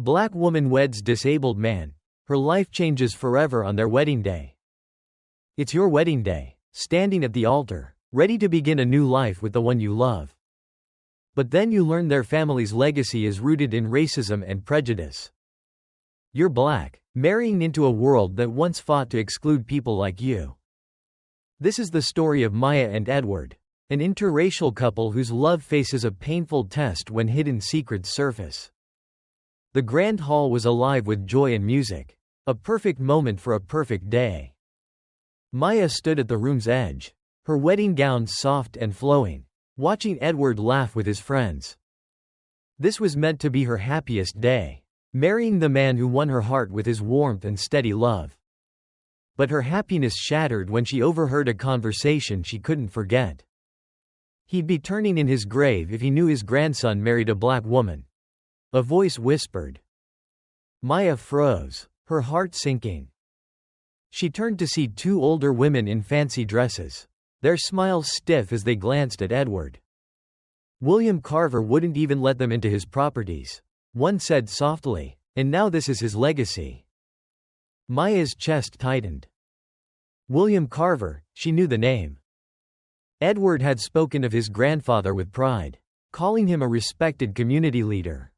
Black woman weds disabled man. Her life changes forever on their wedding day. It's your wedding day, standing at the altar, ready to begin a new life with the one you love. But then you learn their family's legacy is rooted in racism and prejudice. You're black, marrying into a world that once fought to exclude people like you. This is the story of Maya and Edward, an interracial couple whose love faces a painful test when hidden secrets surface. The grand hall was alive with joy and music, a perfect moment for a perfect day. Maya stood at the room's edge, her wedding gown soft and flowing, watching Edward laugh with his friends. This was meant to be her happiest day, marrying the man who won her heart with his warmth and steady love. But her happiness shattered when she overheard a conversation she couldn't forget. He'd be turning in his grave if he knew his grandson married a black woman. A voice whispered. Maya froze, her heart sinking. She turned to see two older women in fancy dresses, their smiles stiff as they glanced at Edward. William Carver wouldn't even let them into his properties, one said softly, and now this is his legacy. Maya's chest tightened. William Carver, she knew the name. Edward had spoken of his grandfather with pride, calling him a respected community leader.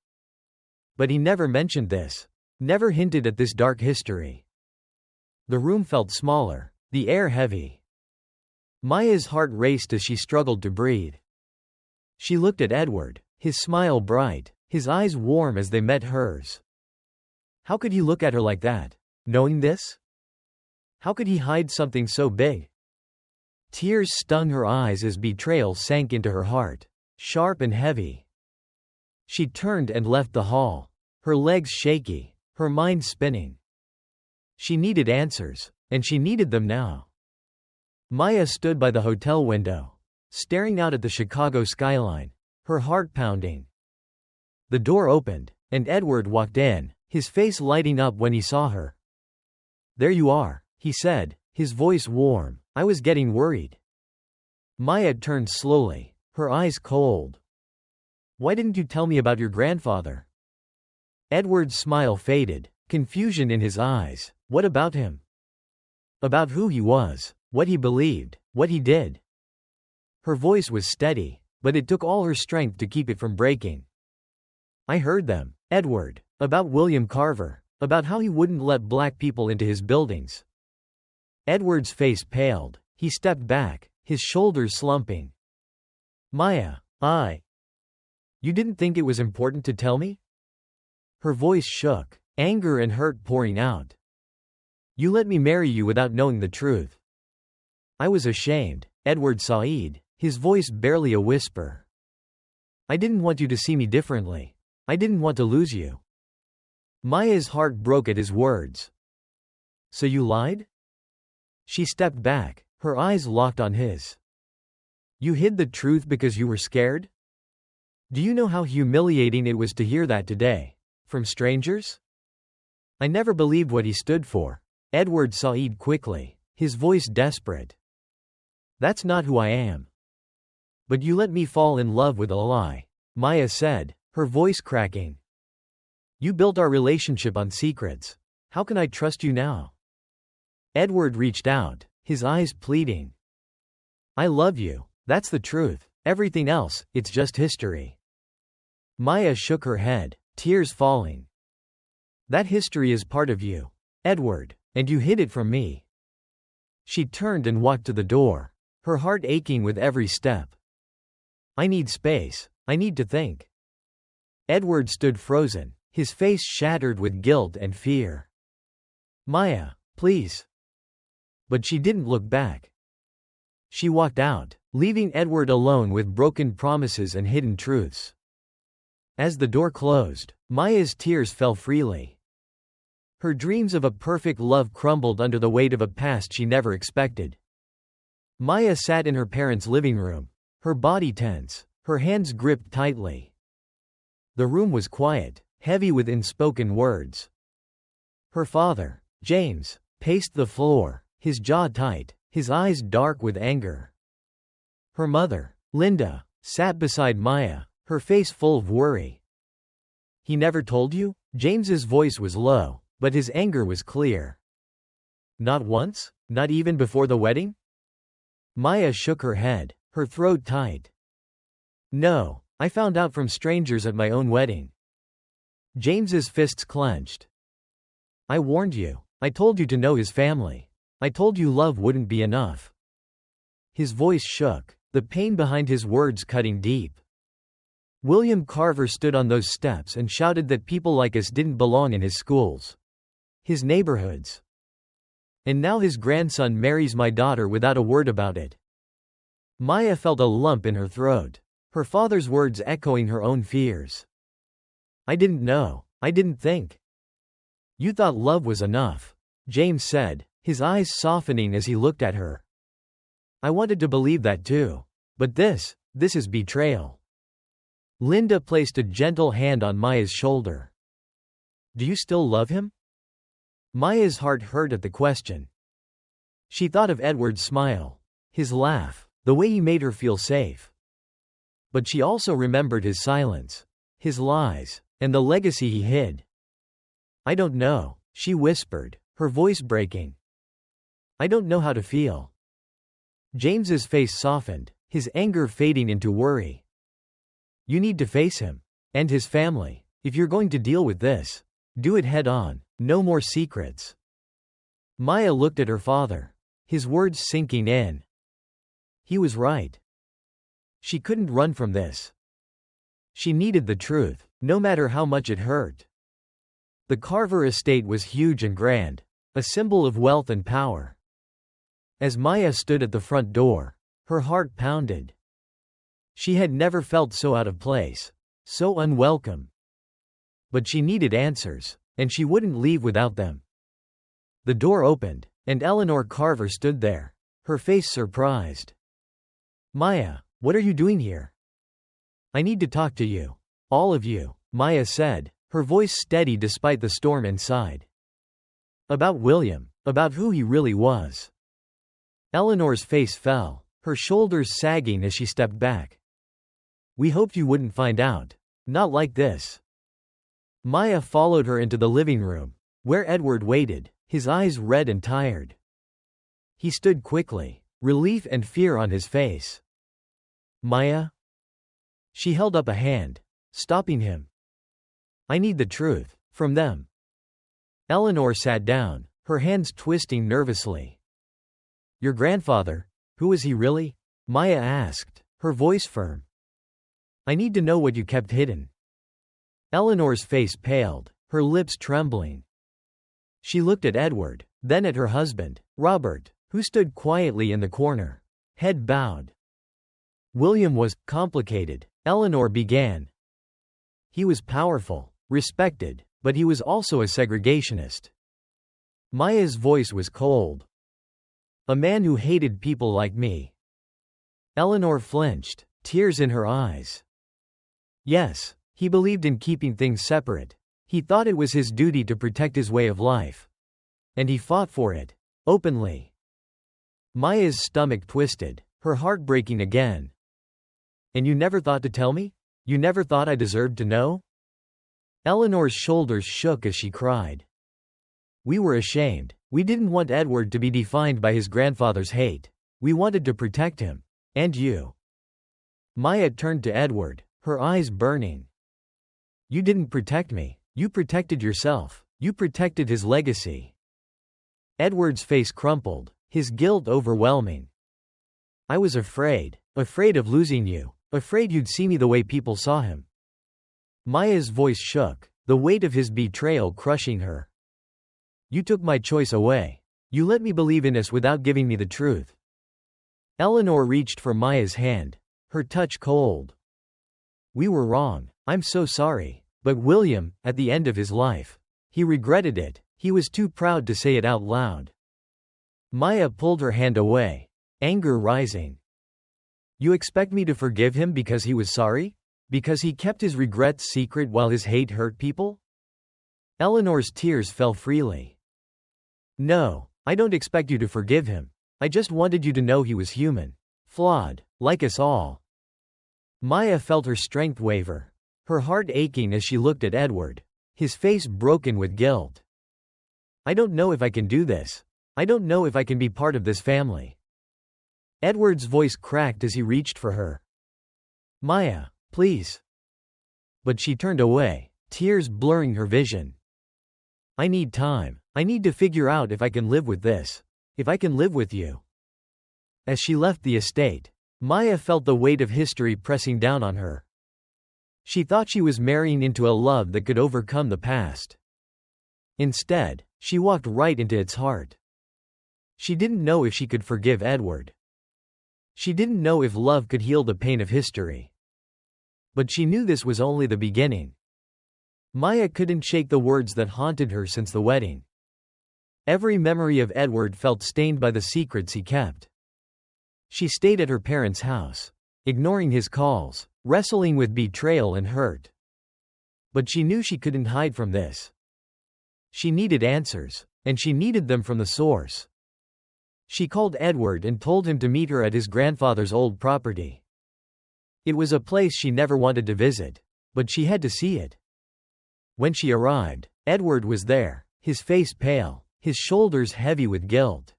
But he never mentioned this, never hinted at this dark history. The room felt smaller, the air heavy. Maya's heart raced as she struggled to breathe. She looked at Edward, his smile bright, his eyes warm as they met hers. How could he look at her like that, knowing this? How could he hide something so big? Tears stung her eyes as betrayal sank into her heart, sharp and heavy. She turned and left the hall, her legs shaky, her mind spinning. She needed answers, and she needed them now. Maya stood by the hotel window, staring out at the Chicago skyline, her heart pounding. The door opened, and Edward walked in, his face lighting up when he saw her. There you are, he said, his voice warm. I was getting worried. Maya turned slowly, her eyes cold. Why didn't you tell me about your grandfather? Edward's smile faded, confusion in his eyes. What about him? About who he was, what he believed, what he did. Her voice was steady, but it took all her strength to keep it from breaking. I heard them, Edward, about William Carver, about how he wouldn't let black people into his buildings. Edward's face paled, he stepped back, his shoulders slumping. Maya, you didn't think it was important to tell me? Her voice shook, anger and hurt pouring out. You let me marry you without knowing the truth. I was ashamed, Edward Said, his voice barely a whisper. I didn't want you to see me differently. I didn't want to lose you. Maya's heart broke at his words. So you lied? She stepped back, her eyes locked on his. You hid the truth because you were scared? Do you know how humiliating it was to hear that today? From strangers? I never believed what he stood for, Edward Said quickly, his voice desperate. That's not who I am. But you let me fall in love with a lie, Maya said, her voice cracking. You built our relationship on secrets. How can I trust you now? Edward reached out, his eyes pleading. I love you, that's the truth. Everything else, it's just history. Maya shook her head, tears falling. That history is part of you, Edward, and you hid it from me. She turned and walked to the door, her heart aching with every step. I need space, I need to think. Edward stood frozen, his face shattered with guilt and fear. Maya, please. But she didn't look back. She walked out, leaving Edward alone with broken promises and hidden truths. As the door closed, Maya's tears fell freely. Her dreams of a perfect love crumbled under the weight of a past she never expected. Maya sat in her parents' living room, her body tense, her hands gripped tightly. The room was quiet, heavy with unspoken words. Her father, James, paced the floor, his jaw tight, his eyes dark with anger. Her mother, Linda, sat beside Maya, her face full of worry. He never told you? James's voice was low, but his anger was clear. Not once? Not even before the wedding? Maya shook her head, her throat tight. No, I found out from strangers at my own wedding. James's fists clenched. I warned you. I told you to know his family. I told you love wouldn't be enough. His voice shook, the pain behind his words cutting deep. William Carver stood on those steps and shouted that people like us didn't belong in his schools, his neighborhoods. And now his grandson marries my daughter without a word about it. Maya felt a lump in her throat, her father's words echoing her own fears. I didn't know. I didn't think. You thought love was enough, James said, his eyes softening as he looked at her. I wanted to believe that too. But this is betrayal. Linda placed a gentle hand on Maya's shoulder. Do you still love him? Maya's heart hurt at the question. She thought of Edward's smile, his laugh, the way he made her feel safe. But she also remembered his silence, his lies, and the legacy he hid. I don't know, she whispered, her voice breaking. I don't know how to feel. James's face softened, his anger fading into worry. You need to face him. And his family. If you're going to deal with this, do it head on, no more secrets. Maya looked at her father, his words sinking in. He was right. She couldn't run from this. She needed the truth, no matter how much it hurt. The Carver estate was huge and grand, a symbol of wealth and power. As Maya stood at the front door, her heart pounded. She had never felt so out of place, so unwelcome. But she needed answers, and she wouldn't leave without them. The door opened, and Eleanor Carver stood there, her face surprised. Maya, what are you doing here? I need to talk to you. All of you, Maya said, her voice steady despite the storm inside. About William, about who he really was. Eleanor's face fell, her shoulders sagging as she stepped back. We hoped you wouldn't find out. Not like this. Maya followed her into the living room, where Edward waited, his eyes red and tired. He stood quickly, relief and fear on his face. Maya? She held up a hand, stopping him. I need the truth, from them. Eleanor sat down, her hands twisting nervously. Your grandfather, who was he really? Maya asked, her voice firm. I need to know what you kept hidden. Eleanor's face paled, her lips trembling. She looked at Edward, then at her husband, Robert, who stood quietly in the corner, head bowed. William was complicated, Eleanor began. He was powerful, respected, but he was also a segregationist. Maya's voice was cold. A man who hated people like me. Eleanor flinched, tears in her eyes. Yes, he believed in keeping things separate. He thought it was his duty to protect his way of life. And he fought for it, openly. Maya's stomach twisted, her heart breaking again. And you never thought to tell me? You never thought I deserved to know? Eleanor's shoulders shook as she cried. We were ashamed. We didn't want Edward to be defined by his grandfather's hate. We wanted to protect him. And you. Maya turned to Edward, her eyes burning. You didn't protect me. You protected yourself. You protected his legacy. Edward's face crumpled, his guilt overwhelming. I was afraid of losing you, afraid you'd see me the way people saw him. Maya's voice shook, the weight of his betrayal crushing her. You took my choice away. You let me believe in us without giving me the truth. Eleanor reached for Maya's hand, her touch cold. We were wrong. I'm so sorry. But William, at the end of his life, he regretted it. He was too proud to say it out loud. Maya pulled her hand away, anger rising. You expect me to forgive him because he was sorry? Because he kept his regrets secret while his hate hurt people? Eleanor's tears fell freely. No, I don't expect you to forgive him. I just wanted you to know he was human. Flawed, like us all. Maya felt her strength waver, her heart aching as she looked at Edward, his face broken with guilt. I don't know if I can do this. I don't know if I can be part of this family. Edward's voice cracked as he reached for her. Maya, please. But she turned away, tears blurring her vision. I need time. I need to figure out if I can live with this. If I can live with you. As she left the estate, Maya felt the weight of history pressing down on her. She thought she was marrying into a love that could overcome the past. Instead, she walked right into its heart. She didn't know if she could forgive Edward. She didn't know if love could heal the pain of history. But she knew this was only the beginning. Maya couldn't shake the words that haunted her since the wedding. Every memory of Edward felt stained by the secrets he kept. She stayed at her parents' house, ignoring his calls, wrestling with betrayal and hurt. But she knew she couldn't hide from this. She needed answers, and she needed them from the source. She called Edward and told him to meet her at his grandfather's old property. It was a place she never wanted to visit, but she had to see it. When she arrived, Edward was there, his face pale, his shoulders heavy with guilt.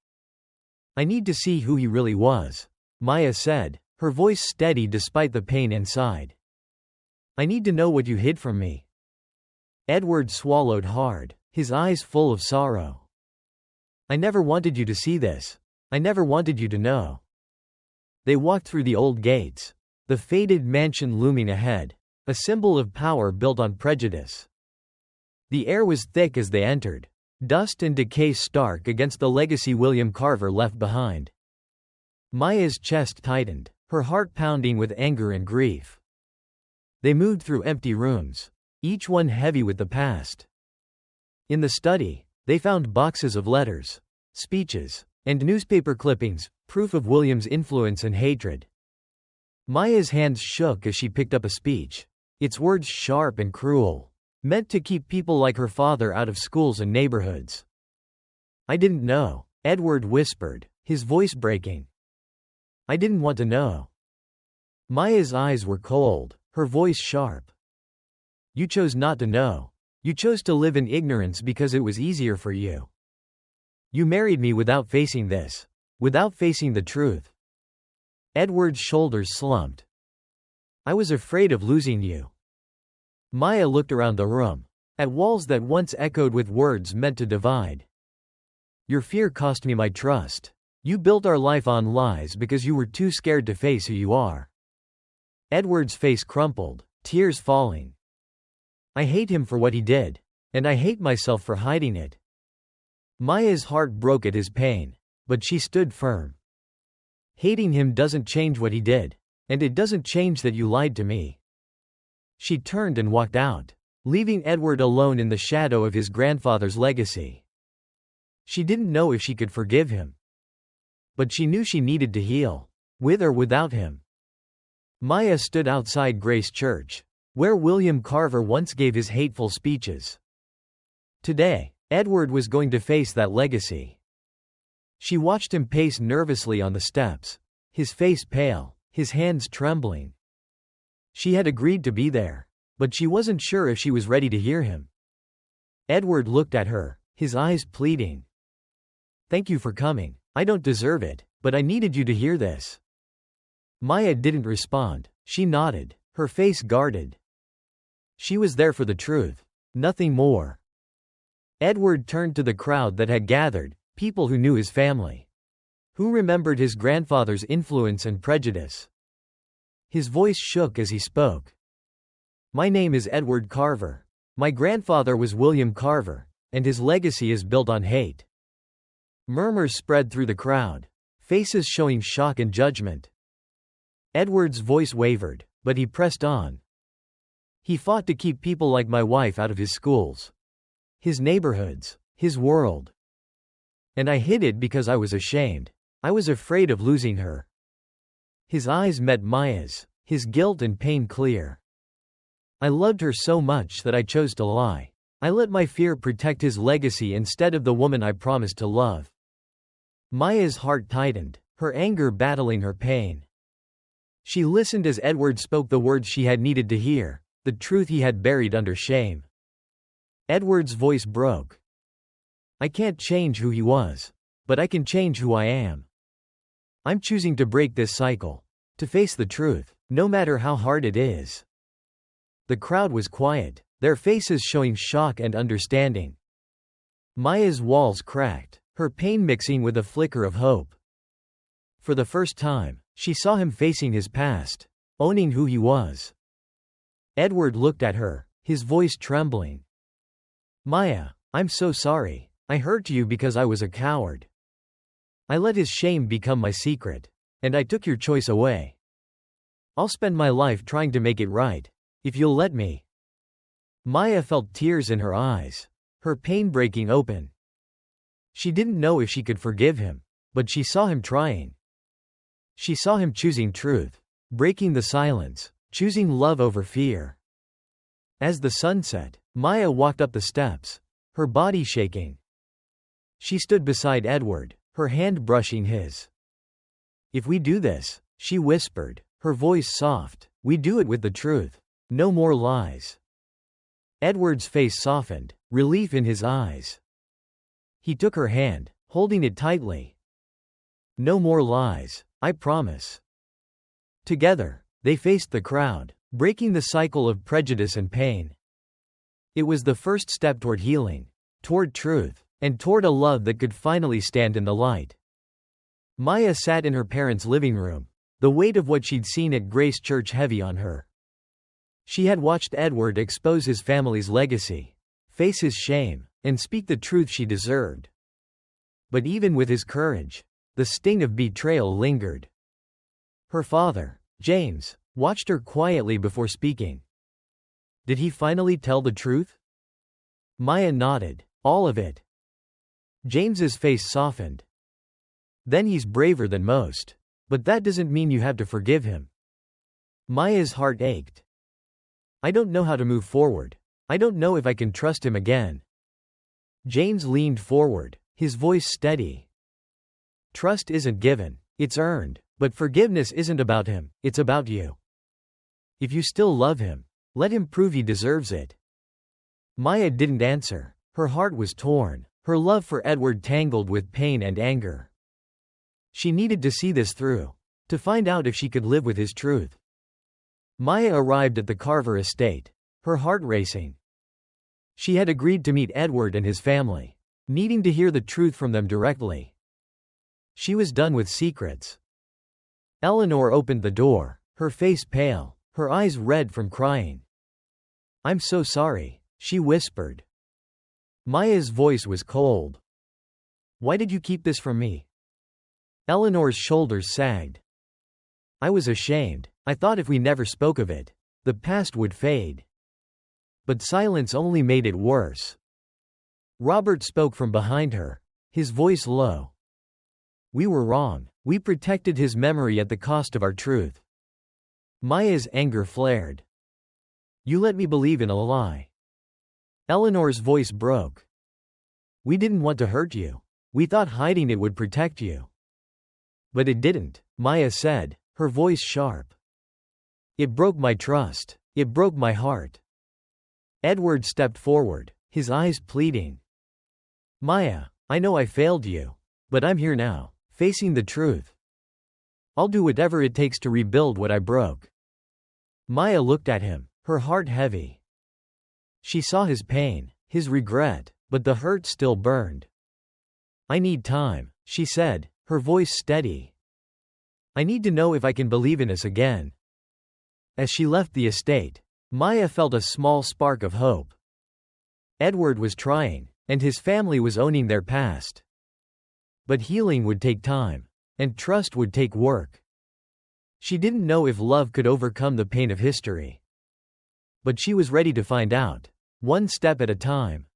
I need to see who he really was, Maya said, her voice steady despite the pain inside. I need to know what you hid from me. Edward swallowed hard, his eyes full of sorrow. I never wanted you to see this. I never wanted you to know. They walked through the old gates, the faded mansion looming ahead, a symbol of power built on prejudice. The air was thick as they entered, dust and decay stark against the legacy William Carver left behind. Maya's chest tightened, her heart pounding with anger and grief. They moved through empty rooms, each one heavy with the past. In the study, they found boxes of letters, speeches, and newspaper clippings, proof of William's influence and hatred. Maya's hands shook as she picked up a speech, its words sharp and cruel, meant to keep people like her father out of schools and neighborhoods. I didn't know, Edward whispered, his voice breaking. I didn't want to know. Maya's eyes were cold, her voice sharp. You chose not to know. You chose to live in ignorance because it was easier for you. You married me without facing this, without facing the truth. Edward's shoulders slumped. I was afraid of losing you. Maya looked around the room, at walls that once echoed with words meant to divide. Your fear cost me my trust. You built our life on lies because you were too scared to face who you are. Edward's face crumpled, tears falling. I hate him for what he did, and I hate myself for hiding it. Maya's heart broke at his pain, but she stood firm. Hating him doesn't change what he did, and it doesn't change that you lied to me. She turned and walked out, leaving Edward alone in the shadow of his grandfather's legacy. She didn't know if she could forgive him. But she knew she needed to heal, with or without him. Maya stood outside Grace Church, where William Carver once gave his hateful speeches. Today, Edward was going to face that legacy. She watched him pace nervously on the steps, his face pale, his hands trembling. She had agreed to be there, but she wasn't sure if she was ready to hear him. Edward looked at her, his eyes pleading. Thank you for coming. I don't deserve it, but I needed you to hear this. Maya didn't respond. She nodded, her face guarded. She was there for the truth, nothing more. Edward turned to the crowd that had gathered, people who knew his family, who remembered his grandfather's influence and prejudice. His voice shook as he spoke. My name is Edward Carver. My grandfather was William Carver, and his legacy is built on hate. Murmurs spread through the crowd, faces showing shock and judgment. Edward's voice wavered, but he pressed on. He fought to keep people like my wife out of his schools, his neighborhoods, his world. And I hid it because I was ashamed. I was afraid of losing her. His eyes met Maya's, his guilt and pain clear. I loved her so much that I chose to lie. I let my fear protect his legacy instead of the woman I promised to love. Maya's heart tightened, her anger battling her pain. She listened as Edward spoke the words she had needed to hear, the truth he had buried under shame. Edward's voice broke. I can't change who he was. But I can change who I am. I'm choosing to break this cycle. To face the truth, no matter how hard it is. The crowd was quiet, their faces showing shock and understanding. Maya's walls cracked, her pain mixing with a flicker of hope. For the first time, she saw him facing his past, owning who he was. Edward looked at her, his voice trembling. Maya, I'm so sorry. I hurt you because I was a coward. I let his shame become my secret, and I took your choice away. I'll spend my life trying to make it right, if you'll let me. Maya felt tears in her eyes, her pain breaking open. She didn't know if she could forgive him, but she saw him trying. She saw him choosing truth, breaking the silence, choosing love over fear. As the sun set, Maya walked up the steps, her body shaking. She stood beside Edward, her hand brushing his. If we do this, she whispered, her voice soft, we do it with the truth. No more lies. Edward's face softened, relief in his eyes. He took her hand, holding it tightly. No more lies, I promise. Together, they faced the crowd, breaking the cycle of prejudice and pain. It was the first step toward healing, toward truth, and toward a love that could finally stand in the light. Maya sat in her parents' living room, the weight of what she'd seen at Grace Church heavy on her. She had watched Edward expose his family's legacy, face his shame, and speak the truth she deserved. But even with his courage, the sting of betrayal lingered. Her father, James, watched her quietly before speaking. Did he finally tell the truth? Maya nodded, all of it. James's face softened. Then he's braver than most. But that doesn't mean you have to forgive him. Maya's heart ached. I don't know how to move forward. I don't know if I can trust him again. James leaned forward, his voice steady. Trust isn't given, it's earned, but forgiveness isn't about him, it's about you. If you still love him, let him prove he deserves it. Maya didn't answer. Her heart was torn, her love for Edward tangled with pain and anger. She needed to see this through, to find out if she could live with his truth. Maya arrived at the Carver estate, her heart racing. She had agreed to meet Edward and his family, needing to hear the truth from them directly. She was done with secrets. Eleanor opened the door, her face pale, her eyes red from crying. I'm so sorry, she whispered. Maya's voice was cold. Why did you keep this from me? Eleanor's shoulders sagged. I was ashamed. I thought if we never spoke of it, the past would fade. But silence only made it worse. Robert spoke from behind her, his voice low. We were wrong. We protected his memory at the cost of our truth. Maya's anger flared. You let me believe in a lie. Eleanor's voice broke. We didn't want to hurt you. We thought hiding it would protect you. But it didn't, Maya said, her voice sharp. It broke my trust. It broke my heart. Edward stepped forward, his eyes pleading. Maya, I know I failed you. But I'm here now, facing the truth. I'll do whatever it takes to rebuild what I broke. Maya looked at him, her heart heavy. She saw his pain, his regret, but the hurt still burned. I need time, she said, her voice steady. I need to know if I can believe in us again. As she left the estate, Maya felt a small spark of hope. Edward was trying, and his family was owning their past. But healing would take time, and trust would take work. She didn't know if love could overcome the pain of history. But she was ready to find out, one step at a time.